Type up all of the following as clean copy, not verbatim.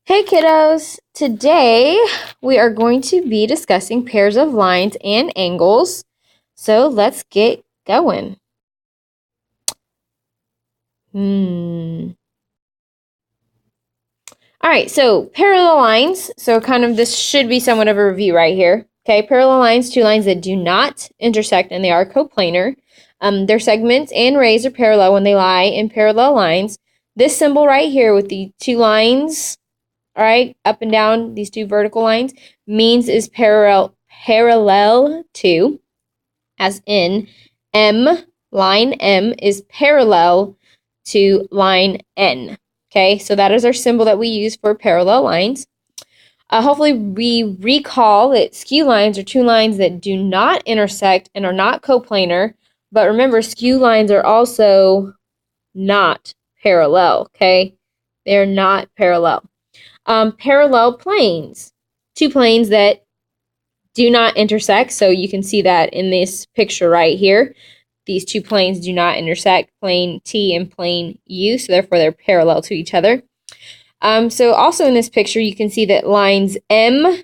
Hey kiddos! Today we are going to be discussing pairs of lines and angles. So let's get going. All right, so parallel lines. So this should be somewhat of a review right here. Okay, parallel lines, two lines that do not intersect and they are coplanar. Their segments and rays are parallel when they lie in parallel lines. This symbol right here with the two lines, all right, up and down, these two vertical lines, means is parallel to, as in line M is parallel to line N. Okay, so that is our symbol that we use for parallel lines. Hopefully we recall that skew lines are two lines that do not intersect and are not coplanar, but remember, skew lines are also not parallel, okay? They're not parallel. Parallel planes, two planes that do not intersect, so you can see that in this picture right here. These two planes do not intersect, plane T and plane U, so therefore they're parallel to each other. So also in this picture, you can see that lines M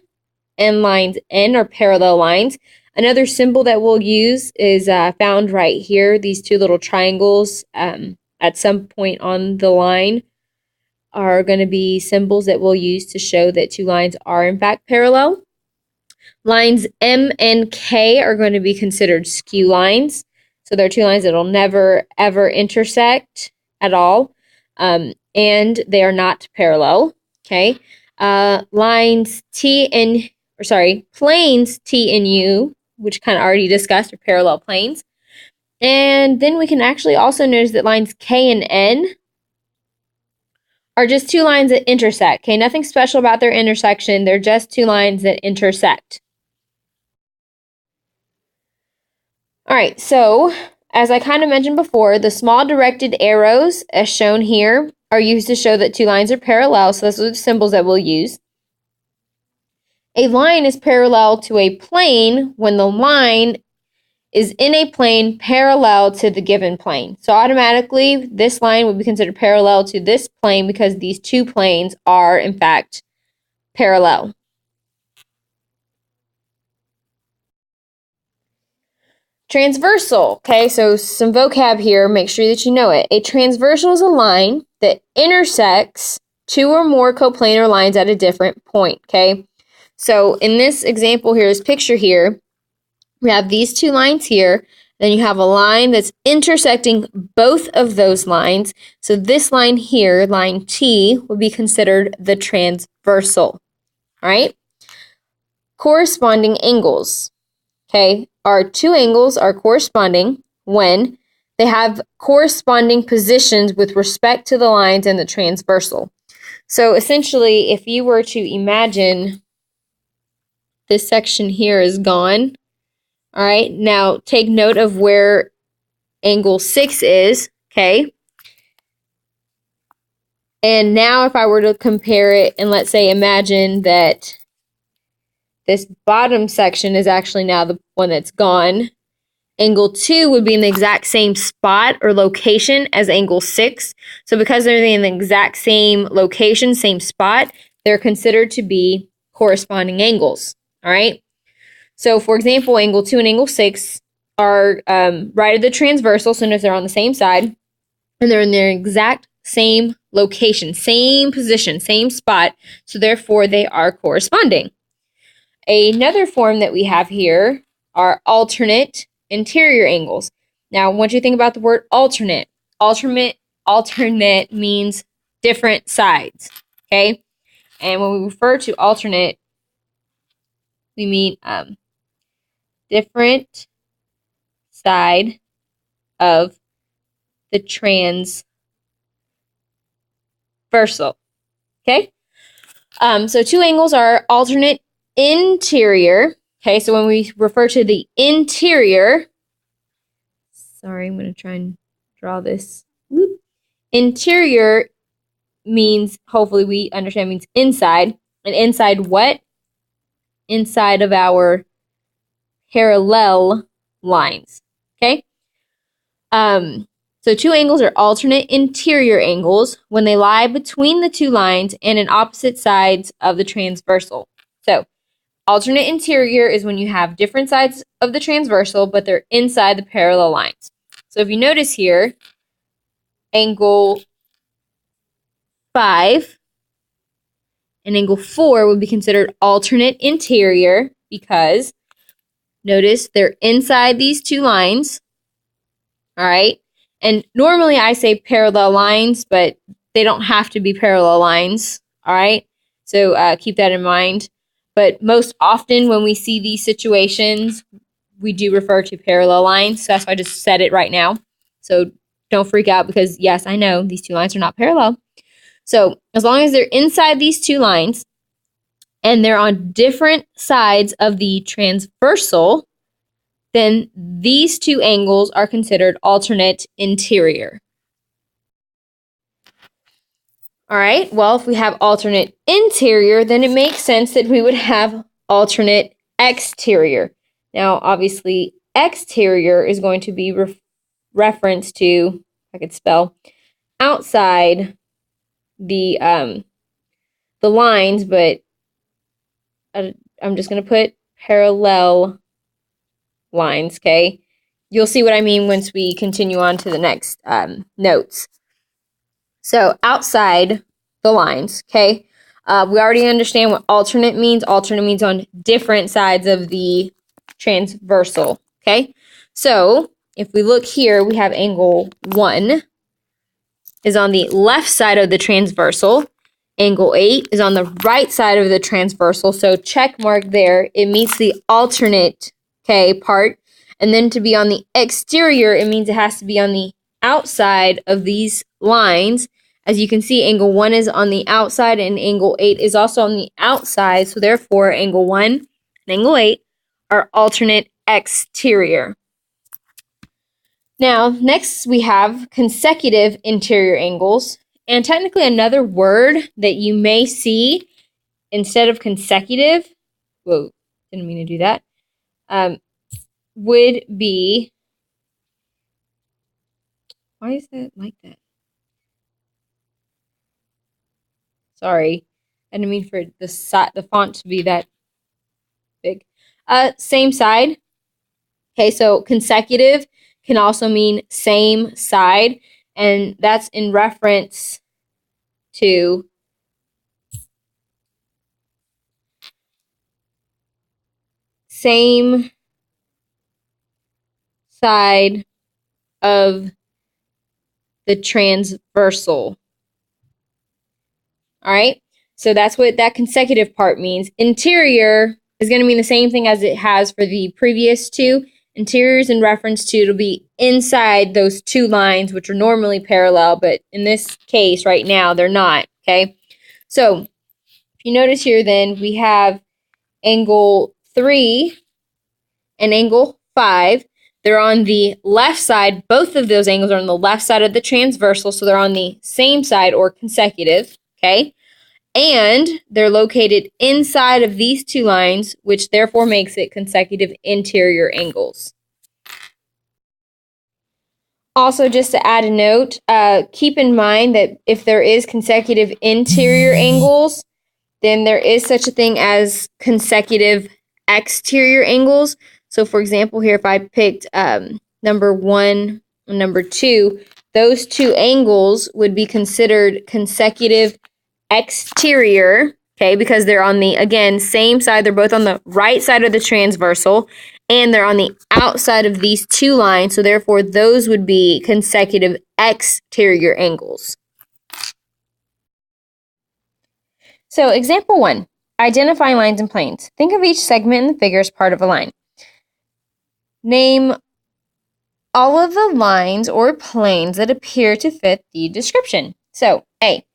and lines N are parallel lines. Another symbol that we'll use is found right here, these two little triangles at some point on the line are going to be symbols that we'll use to show that two lines are in fact parallel. Lines M and K are going to be considered skew lines. So they're two lines that will never ever intersect at all. And they are not parallel. Okay. Planes T and U, which kind of already discussed, are parallel planes. And then we can actually also notice that lines K and N are just two lines that intersect. Okay, nothing special about their intersection. They're just two lines that intersect. All right, so as I kind of mentioned before, the small directed arrows, as shown here, are used to show that two lines are parallel. So those are the symbols that we'll use. A line is parallel to a plane when the line is in a plane parallel to the given plane. So automatically, this line would be considered parallel to this plane because these two planes are, in fact, parallel. Transversal. Okay, so some vocab here. Make sure that you know it. A transversal is a line that intersects two or more coplanar lines at a different point. Okay, so in this example here, this picture here, we have these two lines here. Then you have a line that's intersecting both of those lines. So this line here, line T, would be considered the transversal. All right. Corresponding angles. Okay, our two angles are corresponding when they have corresponding positions with respect to the lines and the transversal. So essentially, if you were to imagine this section here is gone, all right, now take note of where angle 6 is, okay? And now if I were to compare it and let's say imagine that this bottom section is actually now the one that's gone, angle 2 would be in the exact same spot or location as angle 6. So because they're in the exact same location, same spot, they're considered to be corresponding angles. All right. So for example, angle 2 and angle 6 are right at the transversal. So notice they're on the same side and they're in their exact same location, same position, same spot. So therefore they are corresponding. Another form that we have here are alternate interior angles. Now, I want you to think about the word alternate. Alternate means different sides, okay? And when we refer to alternate, we mean different side of the transversal, okay? So two angles are alternate interior, okay? So when we refer to the interior, sorry, I'm going to try and draw this. Whoop. Interior means, hopefully we understand, means inside. And inside what? Inside of our parallel lines. Okay? So two angles are alternate interior angles when they lie between the two lines and in opposite sides of the transversal. So alternate interior is when you have different sides of the transversal, but they're inside the parallel lines. So if you notice here, angle 5 and angle 4 would be considered alternate interior because notice they're inside these two lines. All right. And normally I say parallel lines, but they don't have to be parallel lines. All right. So keep that in mind. But most often when we see these situations, we do refer to parallel lines. So that's why I just said it right now. So don't freak out because, yes, I know these two lines are not parallel. So as long as they're inside these two lines and they're on different sides of the transversal, then these two angles are considered alternate interior. All right, well, if we have alternate interior, then it makes sense that we would have alternate exterior. Now, obviously, exterior is going to be reference to, if I could spell, outside the lines, but I'm just going to put parallel lines, okay? You'll see what I mean once we continue on to the next notes. So outside the lines, okay? We already understand what alternate means. Alternate means on different sides of the transversal, okay? So if we look here, we have angle 1 is on the left side of the transversal. Angle 8 is on the right side of the transversal. So check mark there. It meets the alternate, okay, part. And then to be on the exterior, it means it has to be on the outside of these lines. As you can see, angle 1 is on the outside and angle 8 is also on the outside. So therefore, angle 1 and angle 8 are alternate exterior. Now, next we have consecutive interior angles. And technically another word that you may see instead of consecutive, whoa, didn't mean to do that, would be, why is that like that? Sorry, I didn't mean for the font to be that big. Same side. Okay, so consecutive can also mean same side, and that's in reference to same side of the transversal. All right, so that's what that consecutive part means. Interior is going to mean the same thing as it has for the previous two. Interior is in reference to, it'll be inside those two lines, which are normally parallel, but in this case right now, they're not, okay? So if you notice here, then we have angle 3 and angle 5. They're on the left side. Both of those angles are on the left side of the transversal, so they're on the same side or consecutive, okay? And they're located inside of these two lines, which therefore makes it consecutive interior angles. Also, just to add a note, keep in mind that if there is consecutive interior angles, then there is such a thing as consecutive exterior angles. So, for example, here, if I picked number 1 and number 2, those two angles would be considered consecutive exterior, okay, because they're on the, again, same side. They're both on the right side of the transversal, and they're on the outside of these two lines. So, therefore, those would be consecutive exterior angles. So, example 1, identify lines and planes. Think of each segment in the figure as part of a line. Name all of the lines or planes that appear to fit the description. So, A,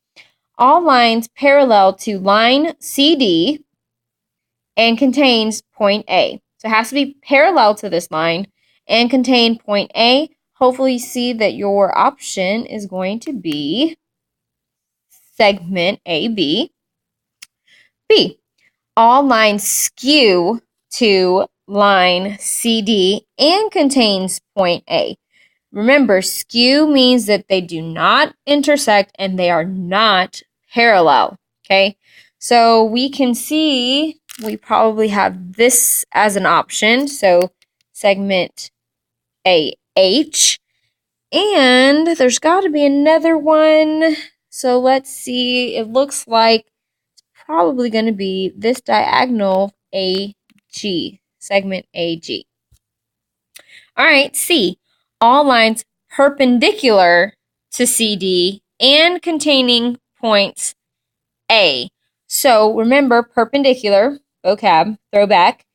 all lines parallel to line CD and contains point A. So it has to be parallel to this line and contain point A. Hopefully you see that your option is going to be segment AB. B, all lines skew to line CD and contains point A. Remember, skew means that they do not intersect and they are not parallel, okay? So we can see we probably have this as an option. So segment AH. And there's got to be another one. So let's see. It looks like it's probably going to be this diagonal AG, segment AG. All right, C. All lines perpendicular to CD and containing points A. So remember, perpendicular, vocab, throwback,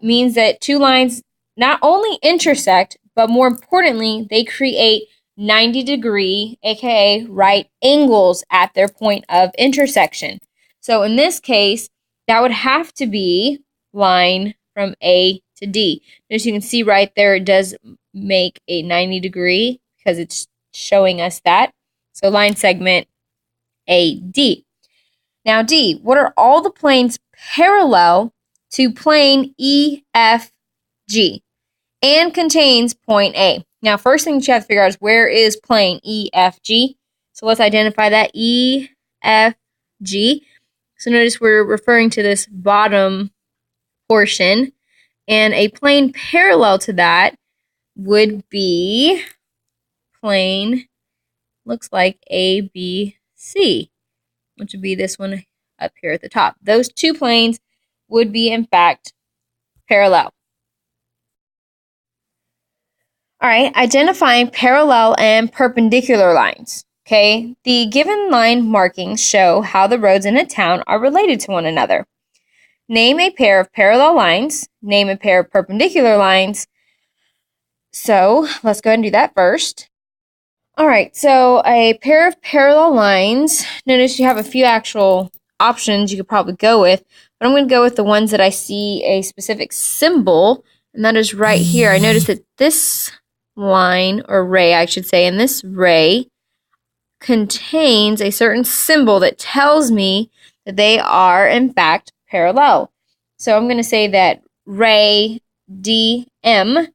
means that two lines not only intersect, but more importantly, they create 90-degree, aka right angles at their point of intersection. So in this case, that would have to be line from A to D. As you can see right there, it does make a 90-degree because it's showing us that. So line segment AD. Now D, what are all the planes parallel to plane EFG and contains point A? Now, first thing that you have to figure out is where is plane EFG? So let's identify that EFG. So notice we're referring to this bottom portion, and a plane parallel to that would be plane, looks like ABC, which would be this one up here at the top. Those two planes would be, in fact, parallel. All right, identifying parallel and perpendicular lines. Okay, the given line markings show how the roads in a town are related to one another. Name a pair of parallel lines. Name a pair of perpendicular lines. So let's go ahead and do that first. All right, so a pair of parallel lines. Notice you have a few actual options you could probably go with, but I'm going to go with the ones that I see a specific symbol, and that is right here. I notice that this line, or ray, I should say, and this ray contains a certain symbol that tells me that they are, in fact, parallel. So I'm going to say that ray DM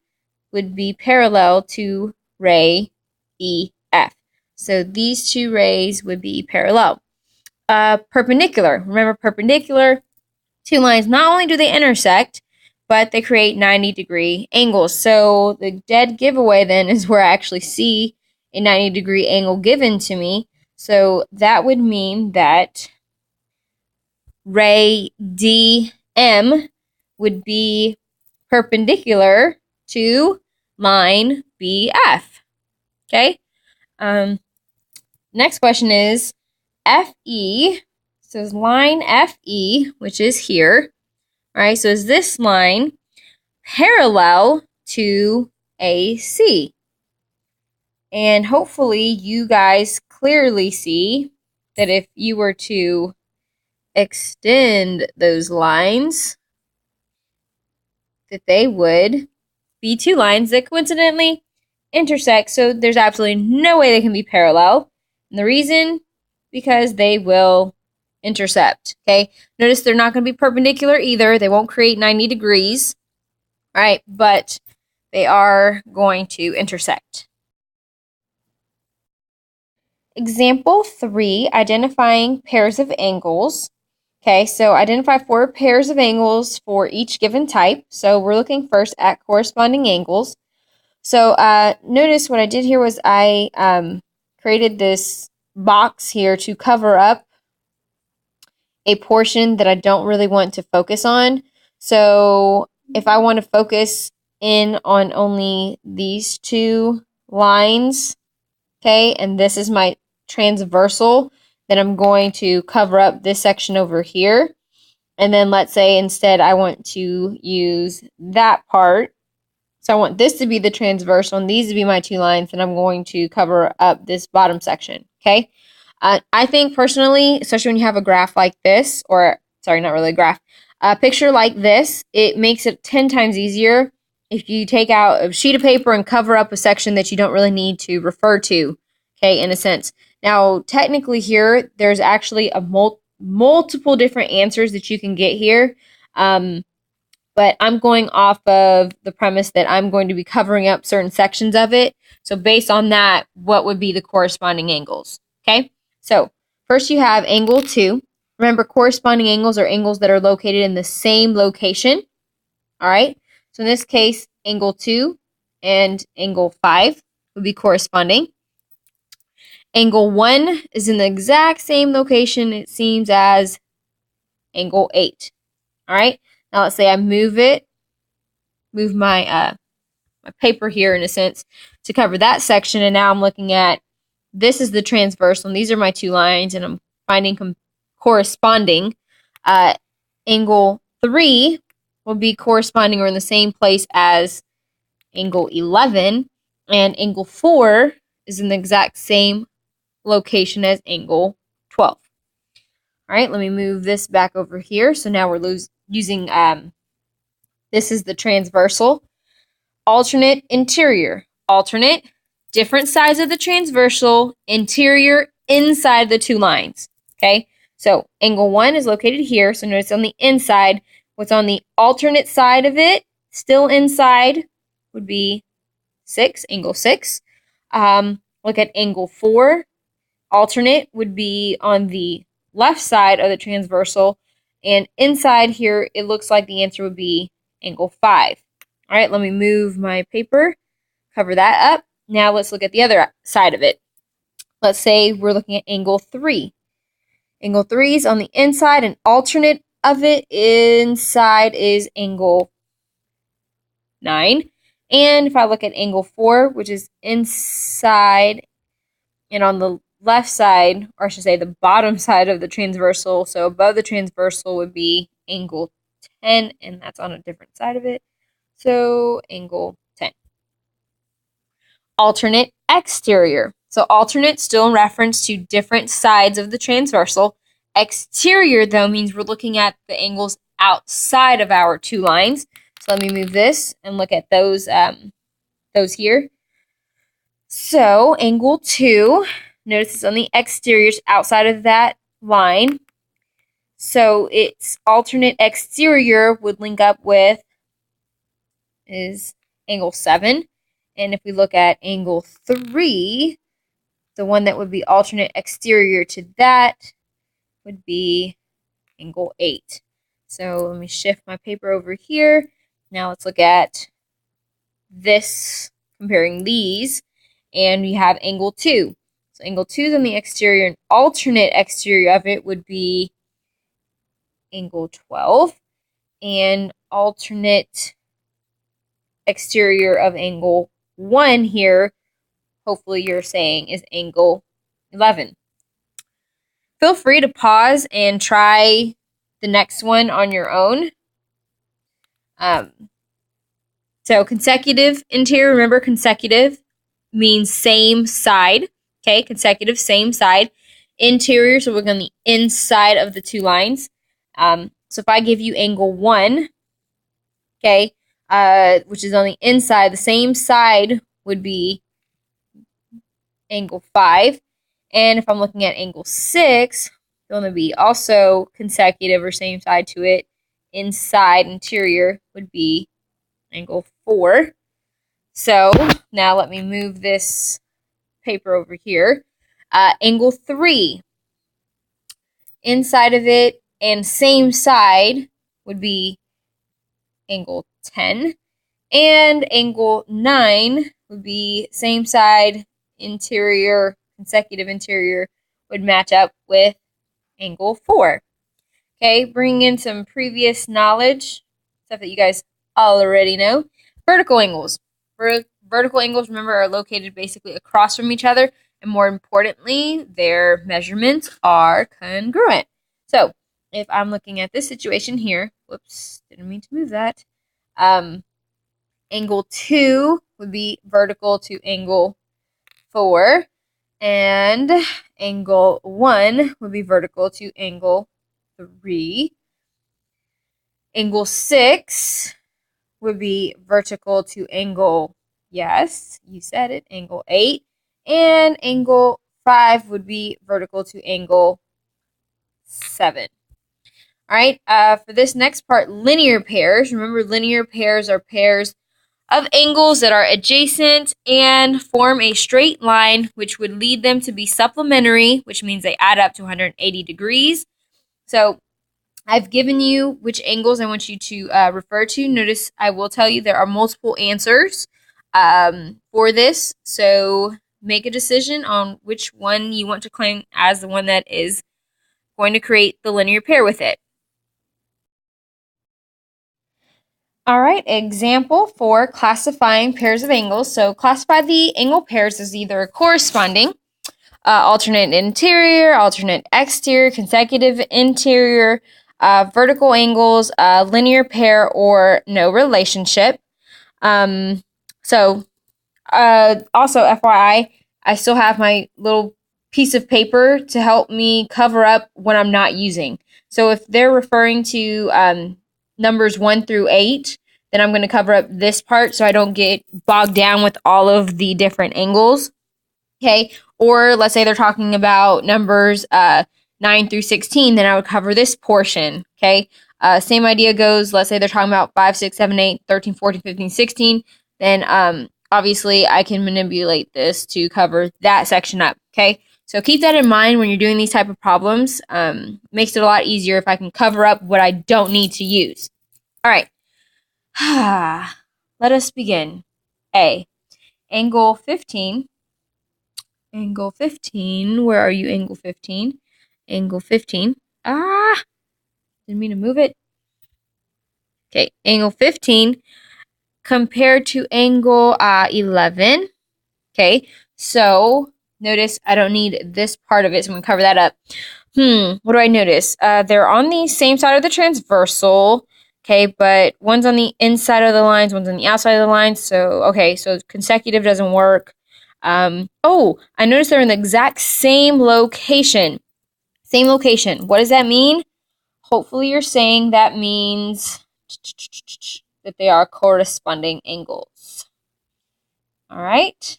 would be parallel to ray EF. So these two rays would be parallel. Perpendicular. Remember, perpendicular, two lines, not only do they intersect, but they create 90-degree angles. So the dead giveaway then is where I actually see a 90-degree angle given to me. So that would mean that ray DM would be perpendicular to line BF. Okay? Next question is FE. So line FE, which is here. All right, so is this line parallel to AC? And hopefully you guys clearly see that if you were to extend those lines, that they would be two lines that coincidentally intersect. So there's absolutely no way they can be parallel. And the reason, because they will intercept. Okay, notice they're not going to be perpendicular either. They won't create 90 degrees. All right, but they are going to intersect. Example 3, identifying pairs of angles. Okay, so identify 4 pairs of angles for each given type. So we're looking first at corresponding angles. So notice what I did here was I created this box here to cover up a portion that I don't really want to focus on. So if I want to focus in on only these two lines, okay, and this is my transversal, then I'm going to cover up this section over here. And then let's say instead I want to use that part. So I want this to be the transversal and these to be my two lines, and I'm going to cover up this bottom section, okay? I think personally, especially when you have a graph like this, or sorry, not really a graph, a picture like this, it makes it 10 times easier if you take out a sheet of paper and cover up a section that you don't really need to refer to, okay, in a sense. Now, technically here, there's actually a multiple different answers that you can get here. but I'm going off of the premise that I'm going to be covering up certain sections of it. So based on that, what would be the corresponding angles? Okay, so first you have angle 2. Remember, corresponding angles are angles that are located in the same location. All right, so in this case, angle 2 and angle 5 would be corresponding. Angle 1 is in the exact same location, it seems, as angle 8. All right, now let's say I move my my paper here in a sense to cover that section, and now I'm looking at, this is the transversal, and these are my 2 lines, and I'm finding corresponding. Angle 3 will be corresponding or in the same place as angle 11, and angle 4 is in the exact same location as angle 12. All right, let me move this back over here. So now we're using, this is the transversal. Alternate, interior. Alternate, different sides of the transversal, interior, inside the 2 lines. Okay, so angle 1 is located here. So notice on the inside, what's on the alternate side of it, still inside, would be 6, angle 6. Look at angle 4. Alternate would be on the left side of the transversal, and inside here, it looks like the answer would be angle 5. All right, let me move my paper, cover that up. Now let's look at the other side of it. Let's say we're looking at angle 3. Angle 3 is on the inside, and alternate of it inside is angle 9. And if I look at angle 4, which is inside and on the left side, or I should say the bottom side of the transversal, so above the transversal would be angle 10, and that's on a different side of it. So angle 10. Alternate, exterior. So alternate, still in reference to different sides of the transversal. Exterior, though, means we're looking at the angles outside of our 2 lines. So let me move this and look at those here. So angle 2, notice it's on the exterior, outside of that line. So its alternate exterior would link up with is angle 7. And if we look at angle 3, the one that would be alternate exterior to that would be angle 8. So let me shift my paper over here. Now let's look at this, comparing these, and we have angle 2. So angle 2 is on the exterior, and alternate exterior of it would be angle 12, and alternate exterior of angle 1 here, hopefully you're saying, is angle 11. Feel free to pause and try the next one on your own. So consecutive interior, remember consecutive means same side. Okay, consecutive, same side. Interior, so we're on the inside of the 2 lines. So if I give you angle 1, okay, which is on the inside, the same side would be angle 5. And if I'm looking at angle 6, it's going to be also consecutive or same side to it. Inside, interior, would be angle 4. So now let me move this paper over here. Angle 3, inside of it and same side would be angle 10. And angle 9 would be same side, interior, consecutive interior would match up with angle 4. Okay, bring in some previous knowledge, stuff that you guys already know. Vertical angles. Vertical angles, remember, are located basically across from each other, and more importantly, their measurements are congruent. So, if I'm looking at this situation here, whoops, didn't mean to move that, angle 2 would be vertical to angle 4, and angle 1 would be vertical to angle 3. Angle 6 would be vertical to angle, yes, you said it, angle 8. And angle 5 would be vertical to angle 7. All right, for this next part, linear pairs. Remember, linear pairs are pairs of angles that are adjacent and form a straight line, which would lead them to be supplementary, which means they add up to 180 degrees. So I've given you which angles I want you to refer to. Notice I will tell you there are multiple answers for this. So make a decision on which one you want to claim as the one that is going to create the linear pair with it. All right, example for classifying pairs of angles. So classify the angle pairs as either corresponding, alternate interior, alternate exterior, consecutive interior, vertical angles, linear pair, or no relationship. Also, FYI, I still have my little piece of paper to help me cover up what I'm not using. So if they're referring to numbers 1 through 8, then I'm going to cover up this part so I don't get bogged down with all of the different angles. Okay, or let's say they're talking about numbers 9 through 16, then I would cover this portion. Okay, same idea goes, let's say they're talking about 5, 6, 7, 8, 13, 14, 15, 16, then obviously I can manipulate this to cover that section up. Okay, so keep that in mind when you're doing these type of problems. Makes it a lot easier if I can cover up what I don't need to use. All right, let us begin. A, angle 15. Angle 15. Where are you, angle 15? Angle 15. Didn't mean to move it. Okay, angle 15 compared to angle 11. Okay, so notice I don't need this part of it, so I'm going to cover that up. What do I notice? They're on the same side of the transversal. Okay, but one's on the inside of the lines, one's on the outside of the lines. So, okay, so consecutive doesn't work. I noticed they're in the exact same location. Same location. What does that mean? Hopefully you're saying that means that they are corresponding angles. All right.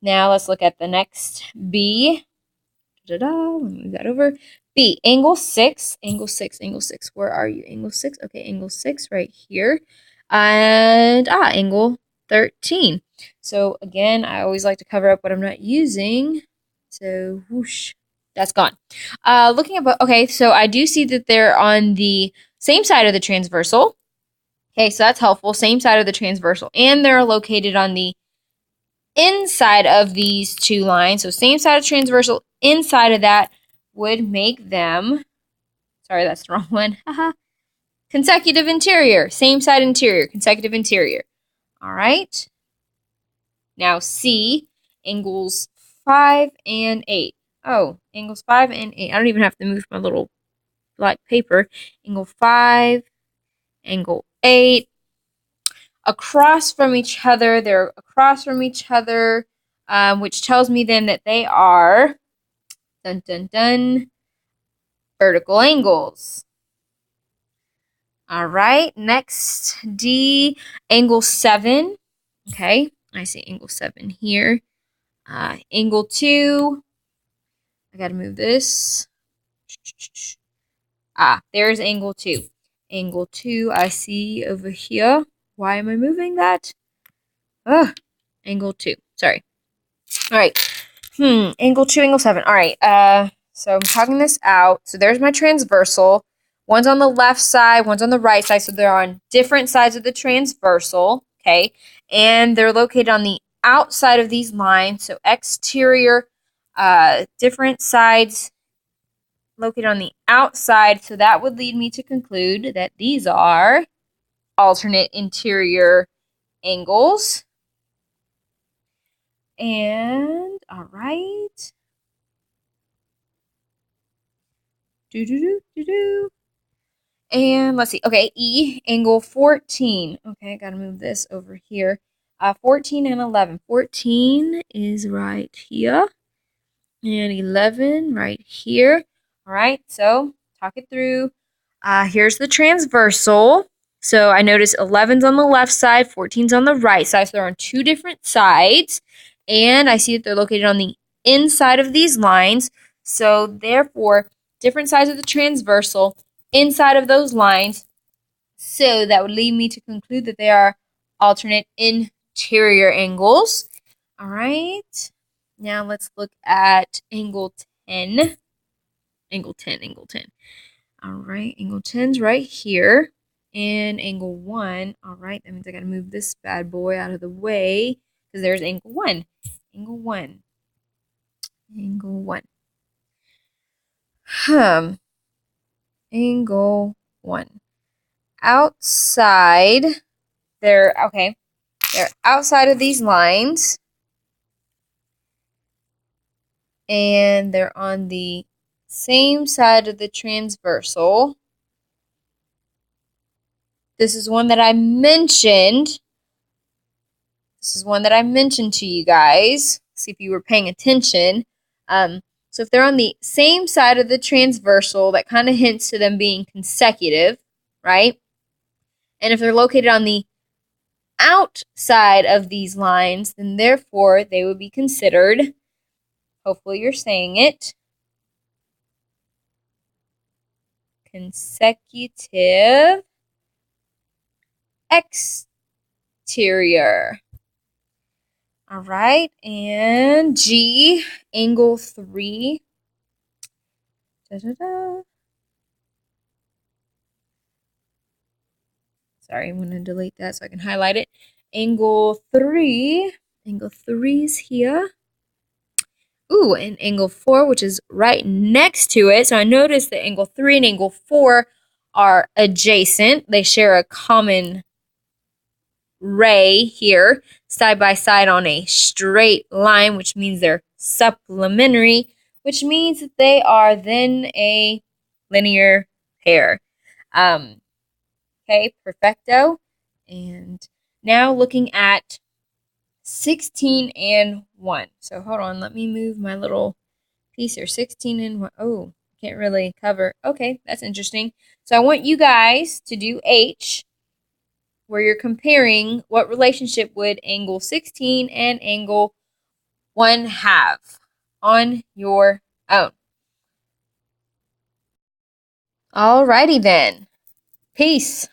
Now let's look at the next B. Let me move that over. B, angle 6. Angle 6, angle 6. Where are you? Angle 6. Okay, angle 6 right here. And angle 13. So again, I always like to cover up what I'm not using. So whoosh, that's gone. Looking at, okay, so I do see that they're on the same side of the transversal. Okay, so that's helpful. Same side of the transversal. And they're located on the inside of these two lines. So same side of transversal, inside of that would make them, sorry, that's the wrong one. Consecutive interior, same side interior, consecutive interior. All right. Now C, angles 5 and 8. Oh, angles 5 and 8. I don't even have to move my little black paper. Angle 5, angle 8. Across from each other, they're across from each other, which tells me then that they are, dun dun dun, vertical angles. All right, next D, angle 7. Okay, I see angle 7 here. Angle 2, I gotta move this. There's angle 2. Angle 2 I see over here. Why am I moving that? Angle 2, sorry. All right, angle 2, angle 7. All right, so I'm talking this out. So there's my transversal. One's on the left side, one's on the right side. So they're on different sides of the transversal, okay? And they're located on the outside of these lines. So exterior, different sides located on the outside. So that would lead me to conclude that these are alternate interior angles. And, all right. And let's see. Okay, E, angle 14. Okay, I gotta move this over here. 14 and 11. 14 is right here. And 11 right here. All right, so talk it through. Here's the transversal. So I notice 11's on the left side, 14's on the right side. So they're on two different sides. And I see that they're located on the inside of these lines. So therefore, different sides of the transversal inside of those lines. So that would lead me to conclude that they are alternate interior angles. All right. Now let's look at angle 10. Angle 10, angle 10. All right, angle 10's right here. And angle 1, all right, that means I got to move this bad boy out of the way because there's angle 1. Angle 1. Angle 1. Angle 1. Outside, they're outside of these lines. And they're on the same side of the transversal. This is one that I mentioned. This is one that I mentioned to you guys. See if you were paying attention. So if they're on the same side of the transversal, that kind of hints to them being consecutive, right? And if they're located on the outside of these lines, then therefore they would be considered, hopefully you're saying it, consecutive exterior. All right, and G, angle 3. Da-da-da. Sorry, I'm going to delete that so I can highlight it. Angle 3. Angle 3 is here. Ooh, and angle 4, which is right next to it. So I noticed that angle 3 and angle 4 are adjacent. They share a common ray here, side by side on a straight line, which means they're supplementary, which means that they are then a linear pair. Okay, perfecto. And now looking at 16 and 1. So hold on, let me move my little piece here. 16 and 1. Oh, can't really cover. Okay, that's interesting. So I want you guys to do H, where you're comparing what relationship would angle 16 and angle 1 have on your own. Alrighty then. Peace.